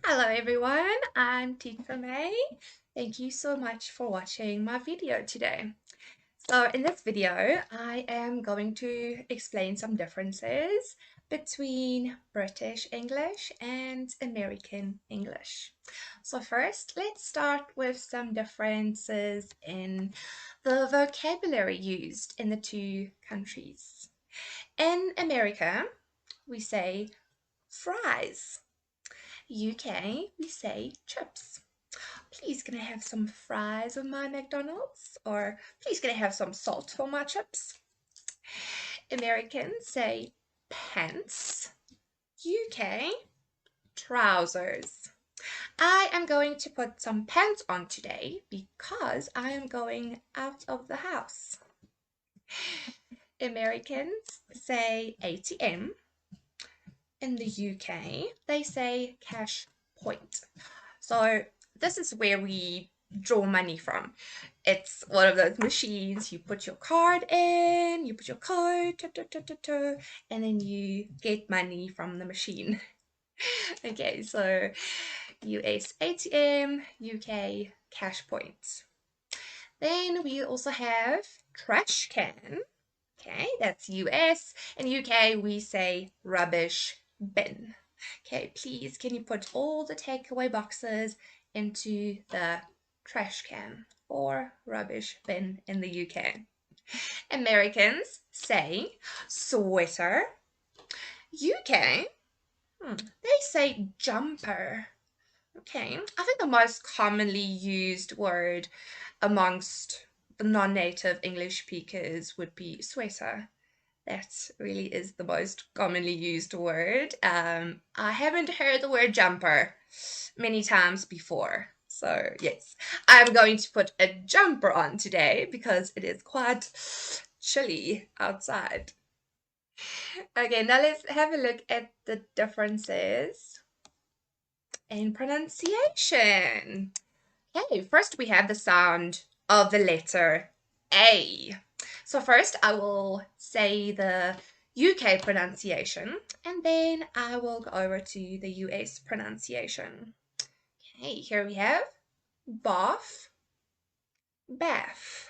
Hello everyone, I'm Teacher May. Thank you so much for watching my video today. So in this video, I am going to explain some differences between British English and American English. So first, let's start with some differences in the vocabulary used in the two countries. In America, we say fries. UK, we say chips. Please, can I have some fries with my McDonald's? Or please, can I have some salt for my chips? Americans say pants. UK, trousers. I am going to put some pants on today because I am going out of the house. Americans say ATM. In the UK, they say cash point. So this is where we draw money from. It's one of those machines. You put your card in, you put your code, and then you get money from the machine. Okay, so US ATM, UK cash points. Then we also have trash can. Okay, that's US. In UK, we say rubbish bin. Okay, please, can you put all the takeaway boxes into the trash can or rubbish bin in the UK? Americans say sweater. UK, they say jumper. Okay, I think the most commonly used word amongst the non-native English speakers would be sweater. That really is the most commonly used word. I haven't heard the word jumper many times before. So, yes, I'm going to put a jumper on today because it is quite chilly outside. Okay, now let's have a look at the differences in pronunciation. Okay, first we have the sound of the letter A. So first I will say the UK pronunciation and then I will go over to the US pronunciation. Okay, here we have bath, bath.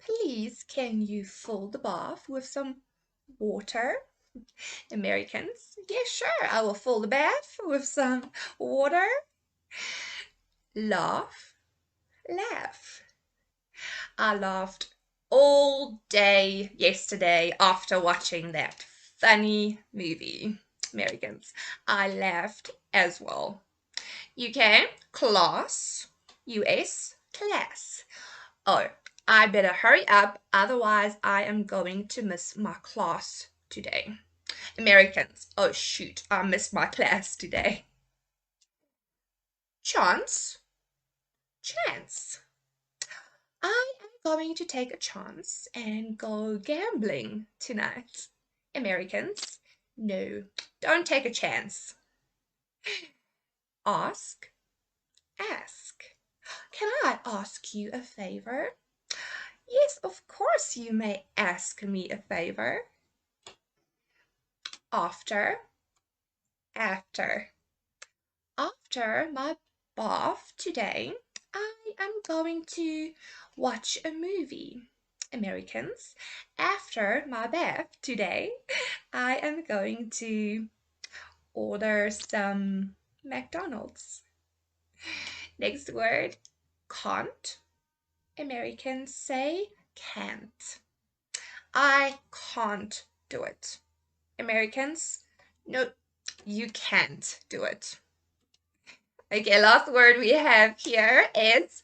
Please, can you fill the bath with some water? Americans, yes, sure, I will fill the bath with some water. Laugh, laugh. I laughed all day yesterday after watching that funny movie. Americans, I laughed as well. UK, class. US, class. Oh, I better hurry up, otherwise I am going to miss my class today. Americans, oh shoot, I missed my class today. Chance, chance. I am going to take a chance and go gambling tonight. Americans, no, don't take a chance. Ask, ask. Can I ask you a favor? Yes, of course you may ask me a favor. After, after. After my bath today, I am going to watch a movie. Americans, after my bath today, I am going to order some McDonald's. Next word, can't. Americans say can't. I can't do it. Americans, no, you can't do it. Okay, last word we have here is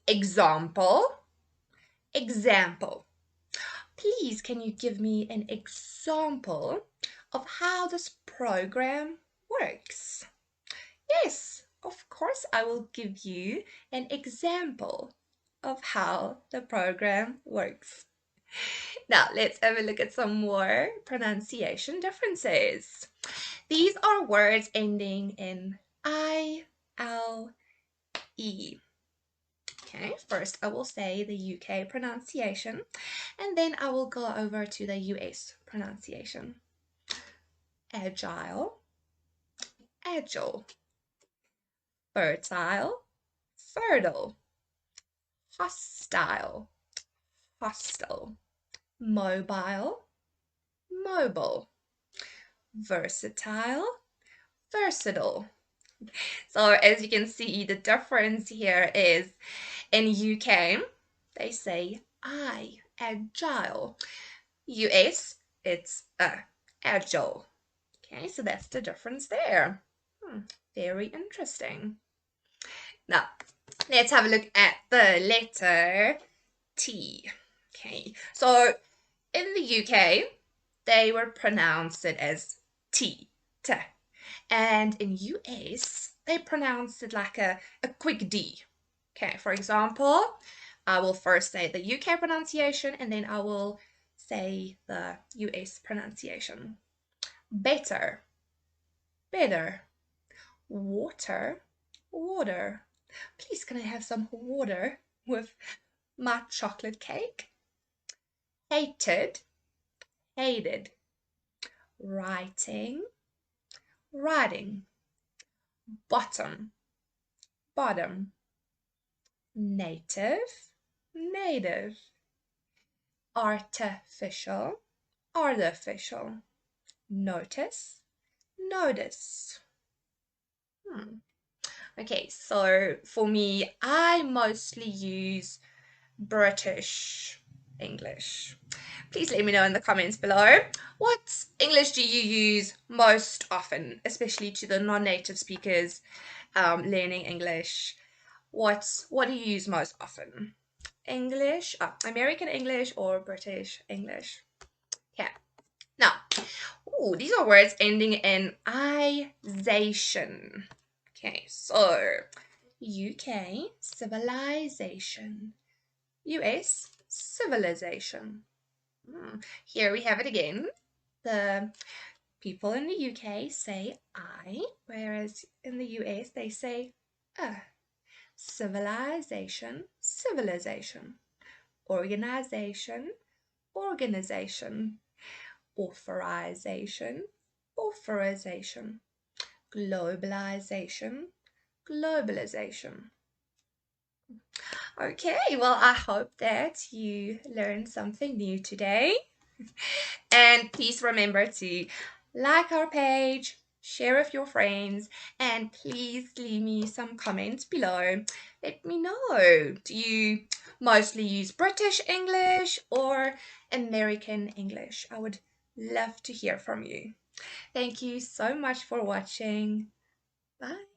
example. Example. Please, can you give me an example of how this program works? Yes, of course, I will give you an example of how the program works. Now, let's have a look at some more pronunciation differences. These are words ending in I, L, E. Okay, first I will say the UK pronunciation and then I will go over to the US pronunciation. Agile, agile. fertile, fertile, hostile, hostile, mobile, mobile, versatile, versatile. So as you can see, the difference here is in UK, they say agile. US, it's agile. Okay, so that's the difference there. Very interesting. Now, let's have a look at the letter T. Okay, so in the UK, they were pronounced it as T, T. And in US, they pronounce it like a quick D. Okay, for example, I will first say the UK pronunciation and then I will say the US pronunciation. Better, better. Water, water. Please, can I have some water with my chocolate cake? Hated, hated. Writing, writing. Bottom, bottom. Native, native. Artificial, artificial. Notice, notice. Okay, so for me, I mostly use British English. Please let me know in the comments below. What English do you use most often, especially to the non-native speakers learning English? What do you use most often? English, American English or British English? Okay. Now, these are words ending in ization. Okay, so UK, civilization. US, civilization. Here we have it again. The people in the UK say I, whereas in the US they say civilization, civilization. Organization, organization. Authorization, authorization. Globalization, globalization. Okay, well, I hope that you learned something new today. And please remember to like our page, share with your friends, and please leave me some comments below. Let me know, do you mostly use British English or American English? I would love to hear from you. Thank you so much for watching. Bye.